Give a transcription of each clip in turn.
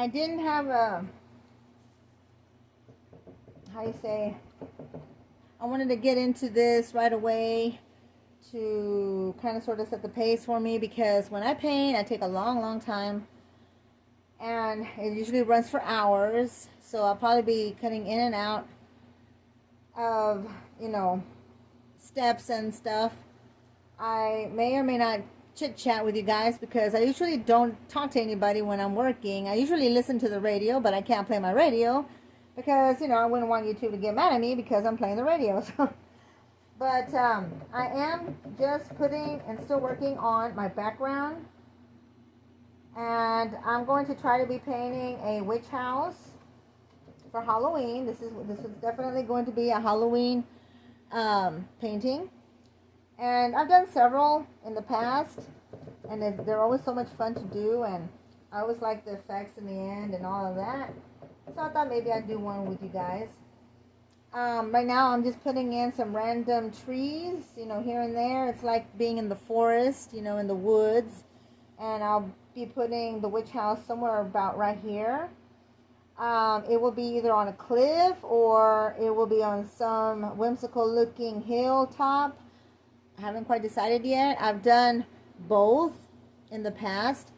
I didn't have a, how you say, I wanted to get into this right away to kind of sort of set the pace for me, because when I paint, I take a long time, and it usually runs for hours. So I'll probably be cutting in and out of, steps and stuff. I may or may not chit chat with you guys, because I usually don't talk to anybody when I'm working. I usually listen to the radio, but I can't play my radio because, I wouldn't want YouTube to get mad at me because I'm playing the radio. So, but I am just putting and still working on my background, and I'm going to try to be painting a witch house for Halloween. This is definitely going to be a Halloween painting. And I've done several in the past, and they're always so much fun to do, and I always like the effects in the end and all of that. So I thought maybe I'd do one with you guys. Right now I'm just putting in some random trees, here and there. It's like being in the forest, in the woods. And I'll be putting the witch house somewhere about right here. It will be either on a cliff, or it will be on some whimsical looking hilltop. I haven't quite decided yet. I've done both in the past,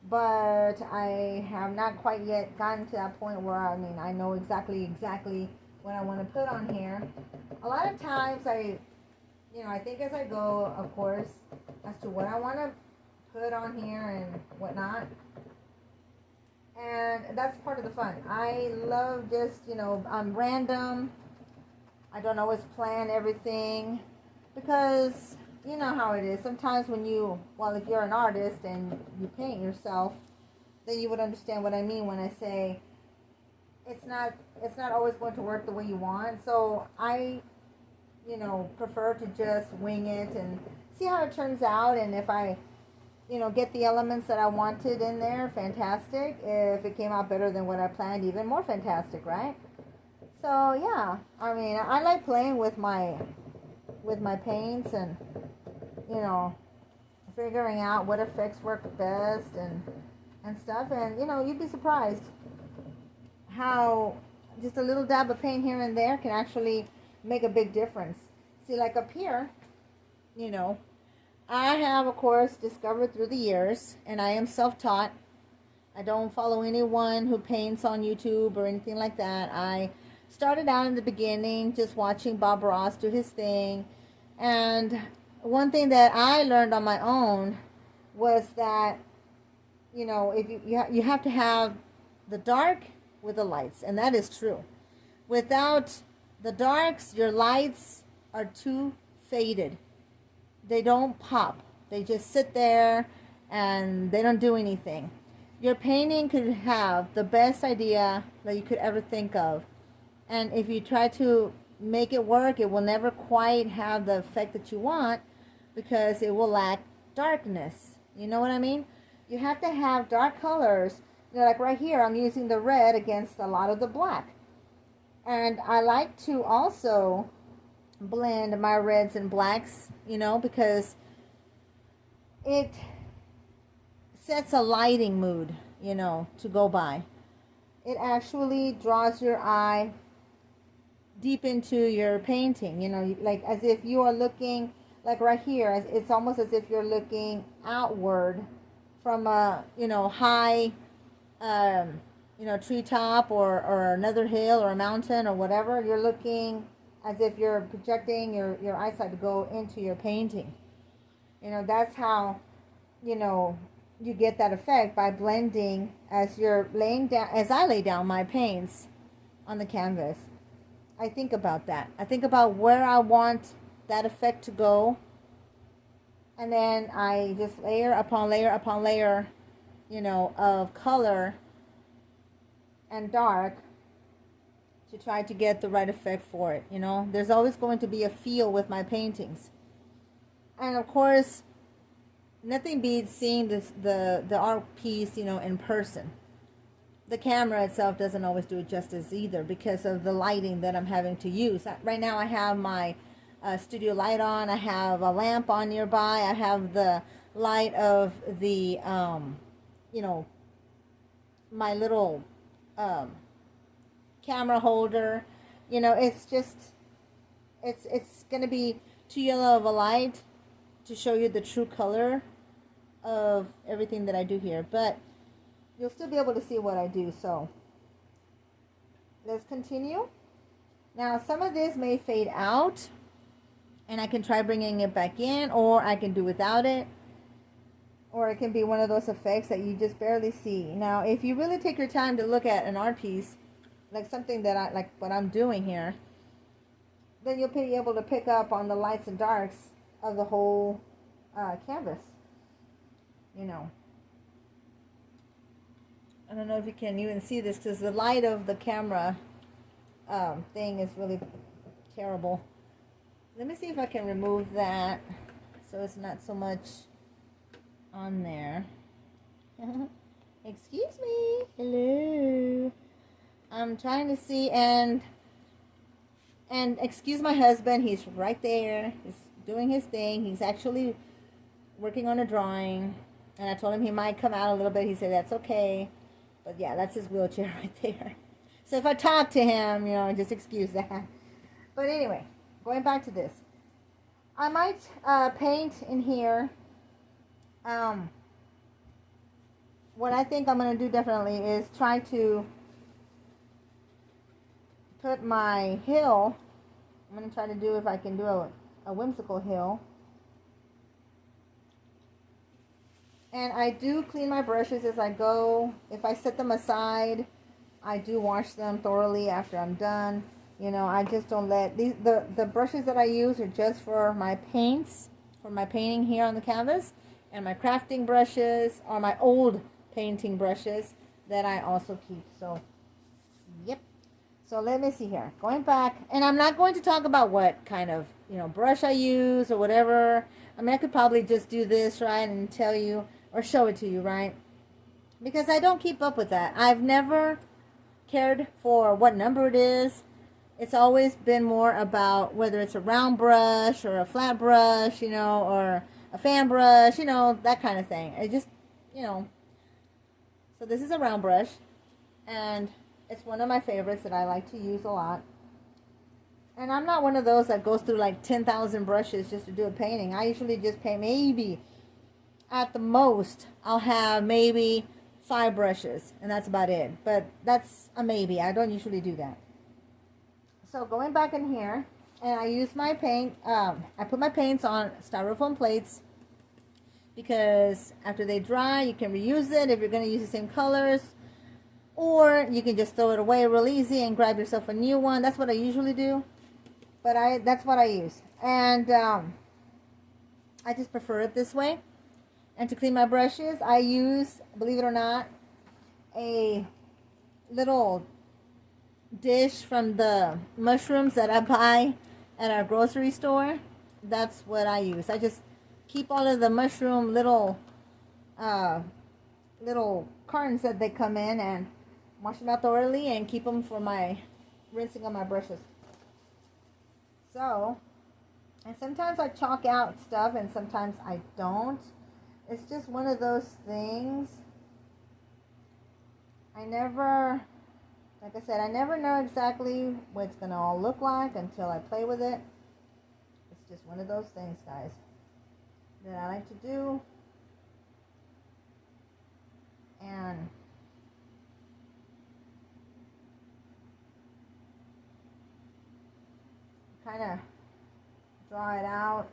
but I have not quite yet gotten to that point where, I know exactly what I want to put on here. A lot of times I think as I go, of course, as to what I want to put on here and whatnot. And that's part of the fun. I love just, I'm random. I don't always plan everything, because you know how it is. Sometimes when if you're an artist and you paint yourself, then you would understand what I mean when I say it's not always going to work the way you want. So I, prefer to just wing it and see how it turns out. And if I, get the elements that I wanted in there, fantastic. If it came out better than what I planned, even more fantastic, right? So yeah, I like playing with my paints, and figuring out what effects work best and stuff. And you'd be surprised how just a little dab of paint here and there can actually make a big difference. See, like up here, I have, of course, discovered through the years, and I am self-taught. I don't follow anyone who paints on YouTube or anything like that. I started out in the beginning just watching Bob Ross do his thing. And one thing that I learned on my own was that, if you have to have the dark with the lights, and that is true. Without the darks, your lights are too faded. They don't pop. They just sit there and they don't do anything. Your painting could have the best idea that you could ever think of, and if you try to make it work, it will never quite have the effect that you want, because it will lack darkness. You know what I mean? You have to have dark colors. Like right here, I'm using the red against a lot of the black. And I like to also blend my reds and blacks, because it sets a lighting mood, to go by. It actually draws your eye deep into your painting, like as if you are looking, like right here, it's almost as if you're looking outward from a, high, treetop or another hill or a mountain or whatever. You're looking as if you're projecting your eyesight to go into your painting. That's how, you get that effect, by blending as you're laying down, as I lay down my paints on the canvas. I think about that. I think about where I want that effect to go. And then I just layer upon layer upon layer, of color and dark to try to get the right effect for it. There's always going to be a feel with my paintings. And of course, nothing beats seeing the art piece, in person. The camera itself doesn't always do it justice either, because of the lighting that I'm having to use. Right now I have my studio light on. I have a lamp on nearby. I have the light of the, my little um, camera holder. You know, it's just, it's going to be too yellow of a light to show you the true color of everything that I do here. But you'll still be able to see what I do. So let's continue. Now, some of this may fade out, and I can try bringing it back in, or I can do without it, or it can be one of those effects that you just barely see. Now, if you really take your time to look at an art piece, like something that I like what I'm doing here, then you'll be able to pick up on the lights and darks of the whole canvas. You know, I don't know if you can even see this because the light of the camera thing is really terrible. Let me see if I can remove that so it's not so much on there. Excuse me. Hello. I'm trying to see, and excuse my husband. He's right there. He's doing his thing. He's actually working on a drawing, and I told him he might come out a little bit. He said that's okay. But yeah, that's his wheelchair right there. So if I talk to him, you know, just excuse that. But anyway, going back to this. I might paint in here. What I think I'm going to do definitely is try to put my hill. I'm going to try to do, if I can do a whimsical hill. And I do clean my brushes as I go. If I set them aside, I do wash them thoroughly after I'm done. You know, I just don't let these, the brushes that I use are just for my paints, for my painting here on the canvas, and my crafting brushes are my old painting brushes that I also keep. So, yep. So let me see here. Going back, and I'm not going to talk about what kind of, you know, brush I use or whatever. I mean, I could probably just do this, right, and tell you or show it to you, right? Because I don't keep up with that. I've never cared for what number it is. It's always been more about whether it's a round brush or a flat brush, you know, or a fan brush, you know, that kind of thing. It just, you know. So this is a round brush, and it's one of my favorites that I like to use a lot. And I'm not one of those that goes through like 10,000 brushes just to do a painting. I usually just paint maybe, at the most, I'll have maybe 5 brushes, and that's about it. But that's a maybe. I don't usually do that. So going back in here, and I use my paint, I put my paints on styrofoam plates, because after they dry, you can reuse it if you're going to use the same colors, or you can just throw it away real easy and grab yourself a new one. That's what I usually do, but that's what I use. And I just prefer it this way. And to clean my brushes, I use, believe it or not, a little dish from the mushrooms that I buy at our grocery store. That's what I use. I just keep all of the mushroom little cartons that they come in, and wash them out thoroughly and keep them for my rinsing of my brushes. So, and sometimes I chalk out stuff and sometimes I don't. It's just one of those things. I never, like I said, I never know exactly what it's going to all look like until I play with it. It's just one of those things, guys, that I like to do. And kind of draw it out.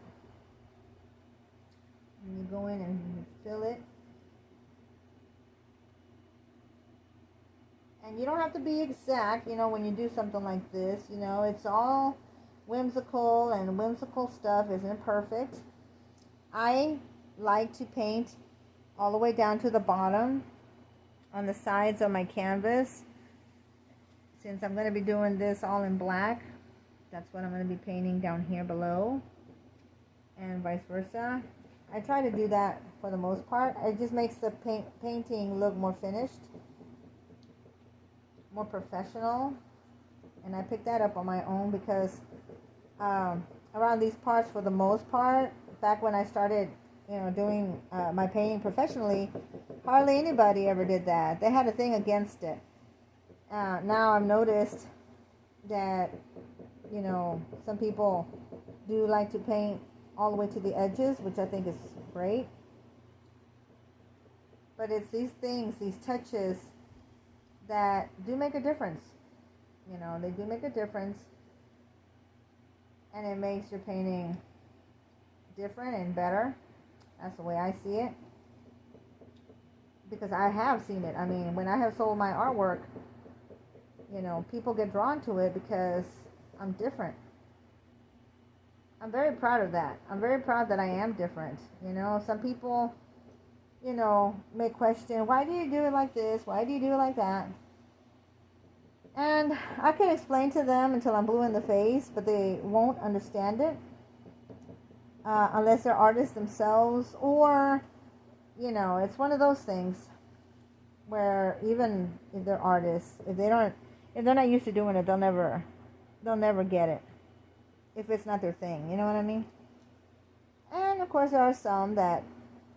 And you go in and fill it. And you don't have to be exact, you know, when you do something like this. You know, it's all whimsical, and whimsical stuff isn't perfect. I like to paint all the way down to the bottom on the sides of my canvas. Since I'm going to be doing this all in black, that's what I'm going to be painting down here below, and vice versa. I try to do that for the most part. It just makes the painting look more finished, more professional. And I picked that up on my own because around these parts, for the most part, back when I started doing my painting professionally, hardly anybody ever did that. They had a thing against it. Now I've noticed that, some people do like to paint all the way to the edges, which I think is great. But it's these things, these touches, that do make a difference. They do make a difference. And it makes your painting different and better. That's the way I see it. Because I have seen it. I mean, when I have sold my artwork, people get drawn to it because I'm different. I'm very proud of that. I'm very proud that I am different. Some people, may question, why do you do it like this? Why do you do it like that? And I can explain to them until I'm blue in the face, but they won't understand it unless they're artists themselves, or, it's one of those things where even if they're artists, if they're not used to doing it, they'll never get it if it's not their thing. You know what I mean? And of course, there are some that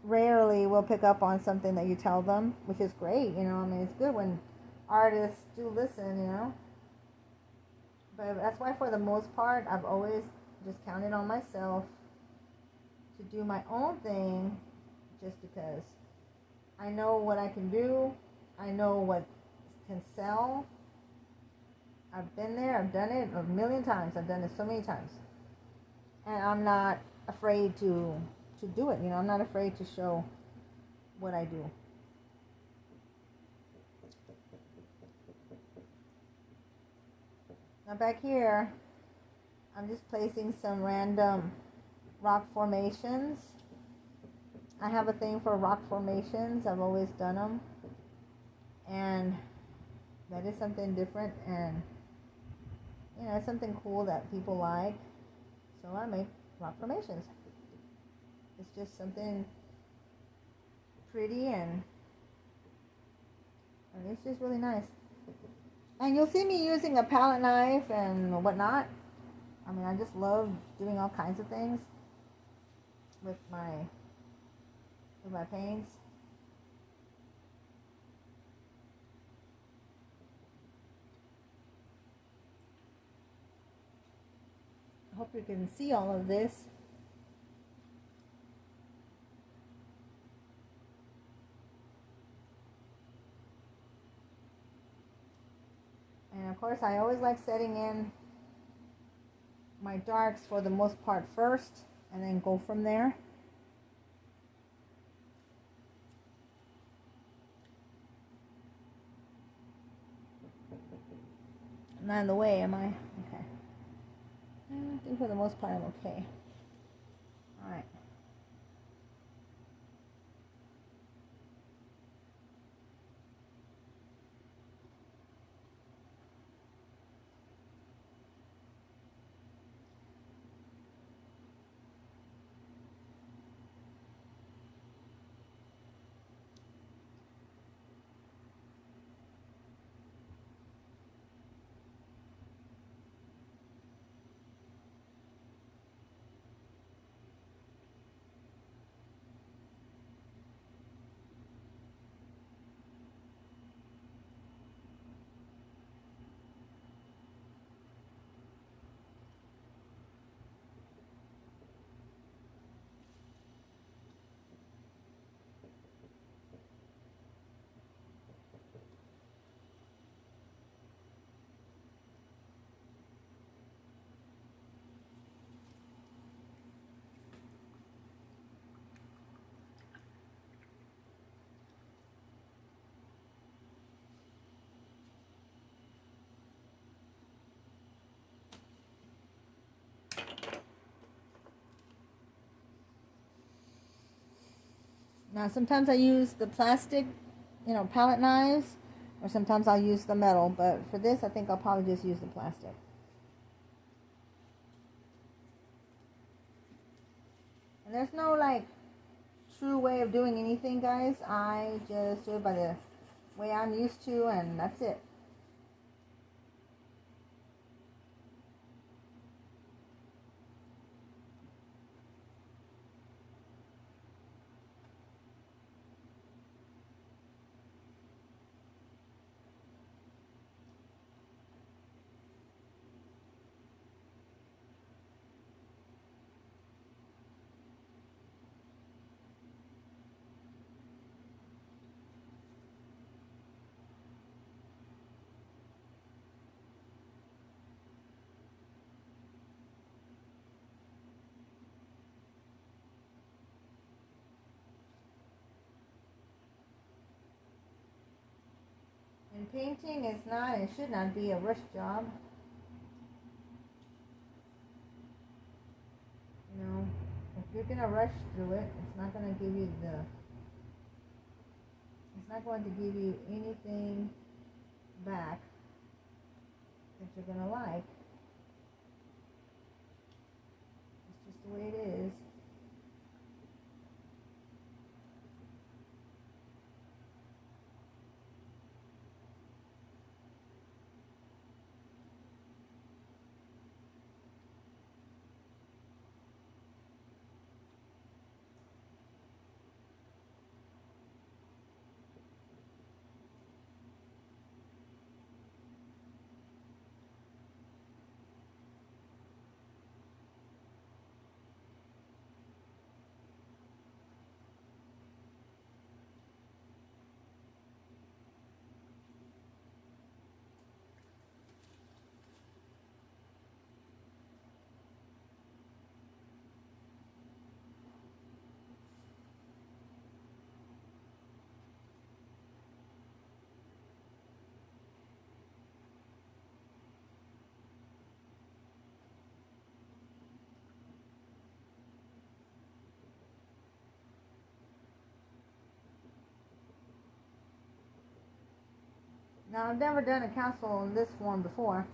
rarely will pick up on something that you tell them, which is great. It's good when artists do listen. But that's why, for the most part, I've always just counted on myself to do my own thing, just because I know what I can do. I know what can sell. I've been there. I've done it a million times. I've done it so many times. And I'm not afraid to do it. I'm not afraid to show what I do. Now back here, I'm just placing some random rock formations. I have a thing for rock formations. I've always done them. And that is something different, and it's something cool that people like. So I make rock formations. It's just something pretty, and it's just really nice. And you'll see me using a palette knife and whatnot. I mean, I just love doing all kinds of things with my paints. I hope you can see all of this. And of course, I always like setting in my darks for the most part first, and then go from there. I'm not in the way, am I? Okay. I think for the most part I'm okay. Alright. Now sometimes I use the plastic, palette knives, or sometimes I'll use the metal, but for this I think I'll probably just use the plastic. And there's no true way of doing anything, guys. I just do it by the way I'm used to, and that's it. And painting is not, it should not be a rush job. You know, if you're gonna rush through it, it's not gonna give you the, it's not going to give you anything back that you're gonna like. It's just the way it is. Now, I've never done a castle in this form before,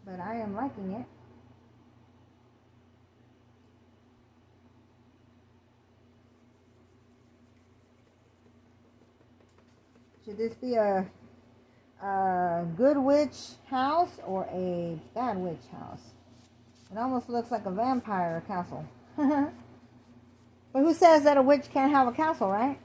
but I am liking it. Should this be a good witch house or a bad witch house? It almost looks like a vampire castle. But who says that a witch can't have a castle, right?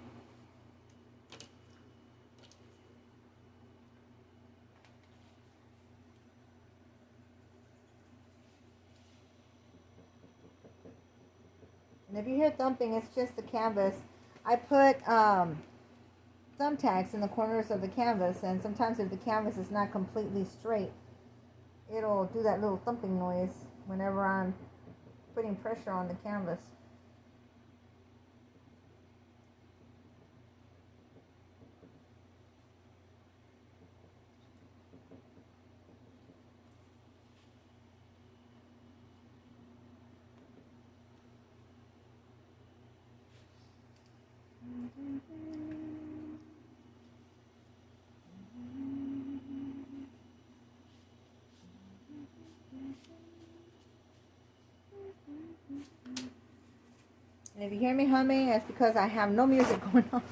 And if you hear thumping, it's just the canvas. I put thumbtacks in the corners of the canvas, and sometimes if the canvas is not completely straight, it'll do that little thumping noise whenever I'm putting pressure on the canvas. And if you hear me humming, it's because I have no music going on.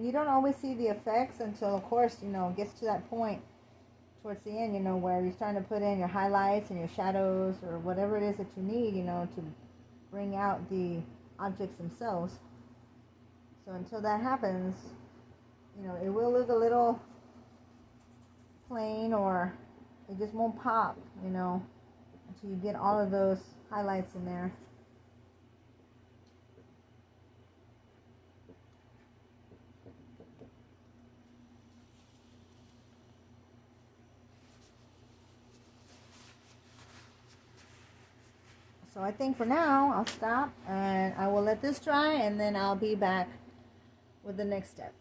And you don't always see the effects until, of course, you know, it gets to that point towards the end, you know, where you're starting to put in your highlights and your shadows or whatever it is that you need, you know, to bring out the objects themselves. So until that happens, you know, it will look a little plain, or it just won't pop, you know, until you get all of those highlights in there. So I think for now I'll stop and I will let this dry, and then I'll be back with the next step.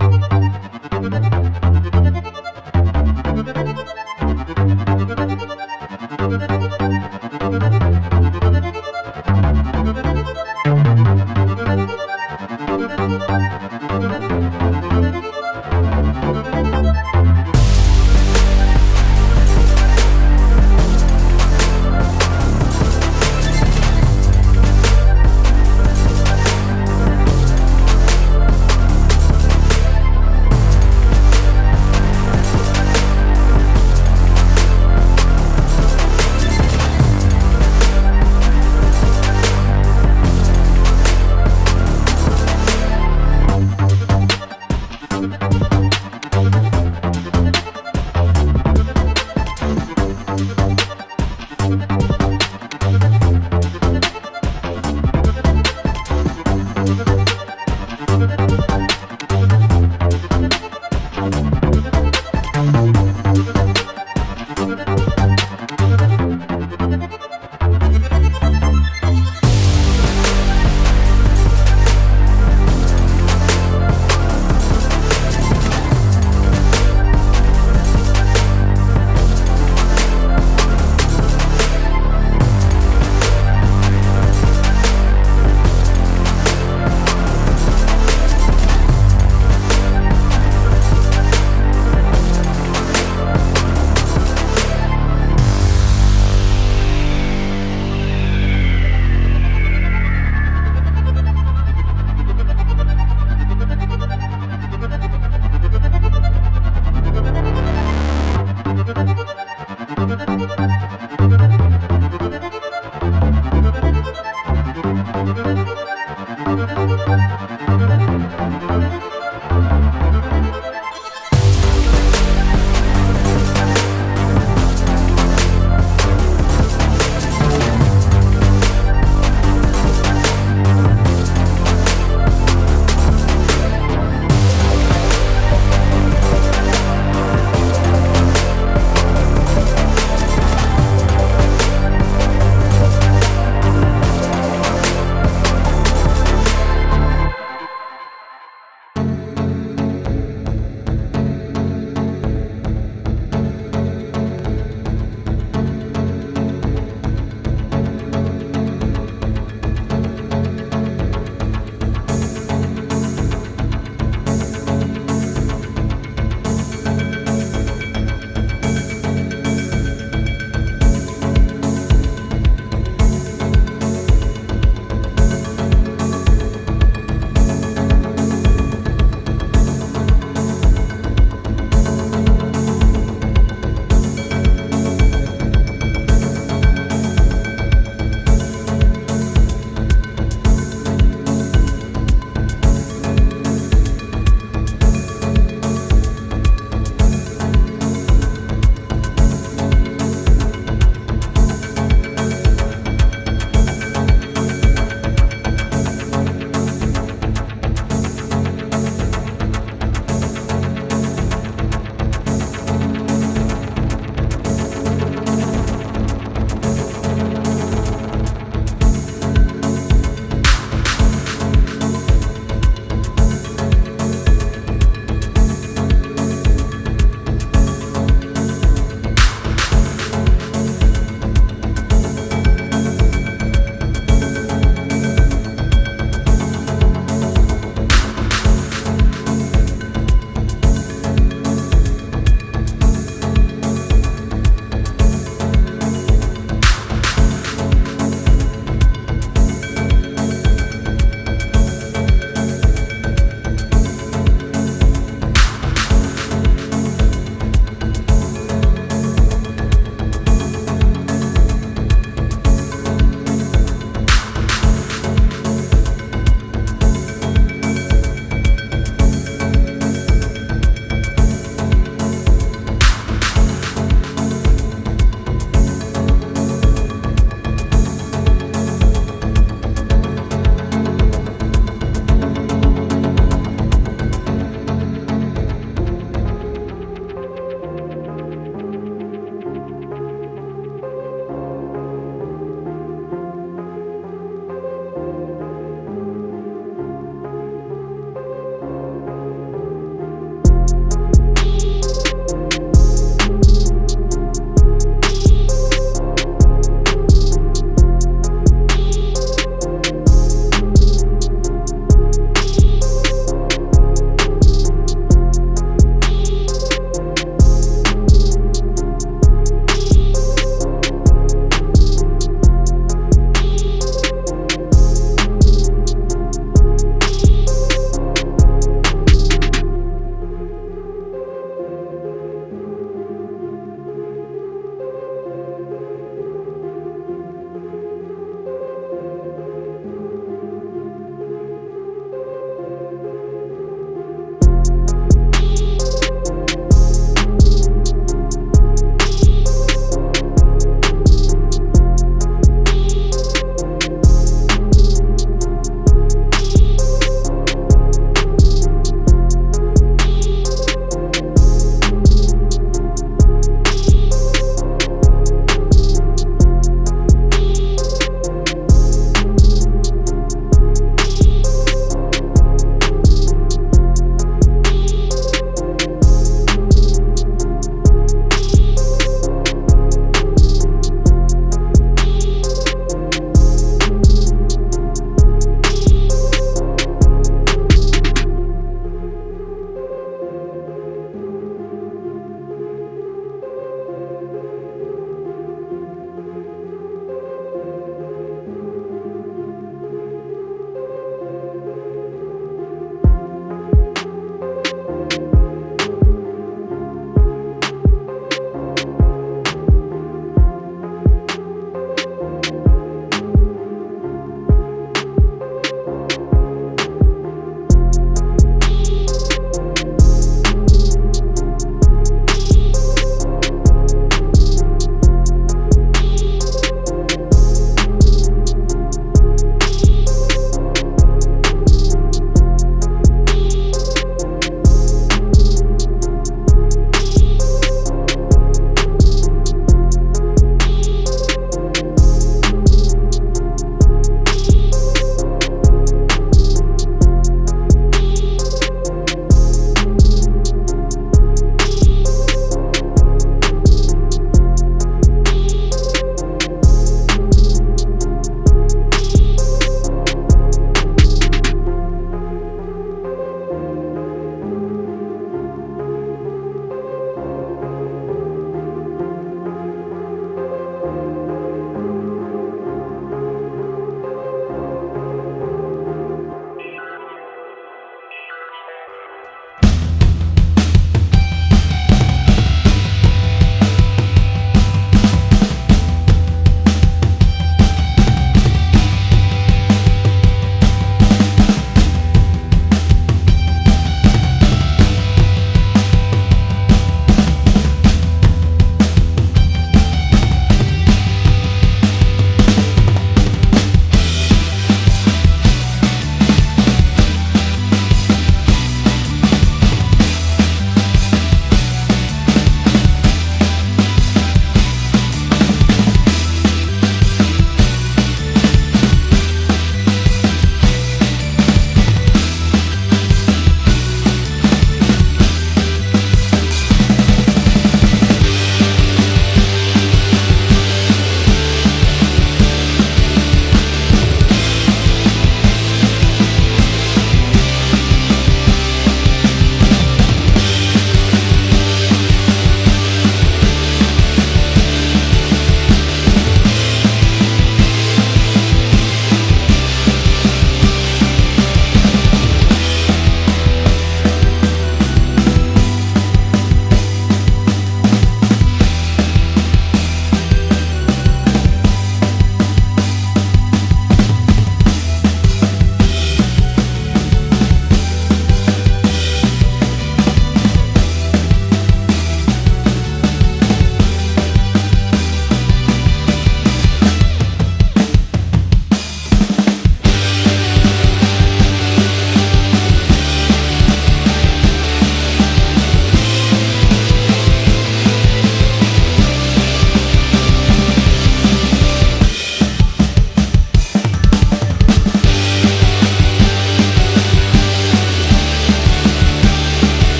Bye.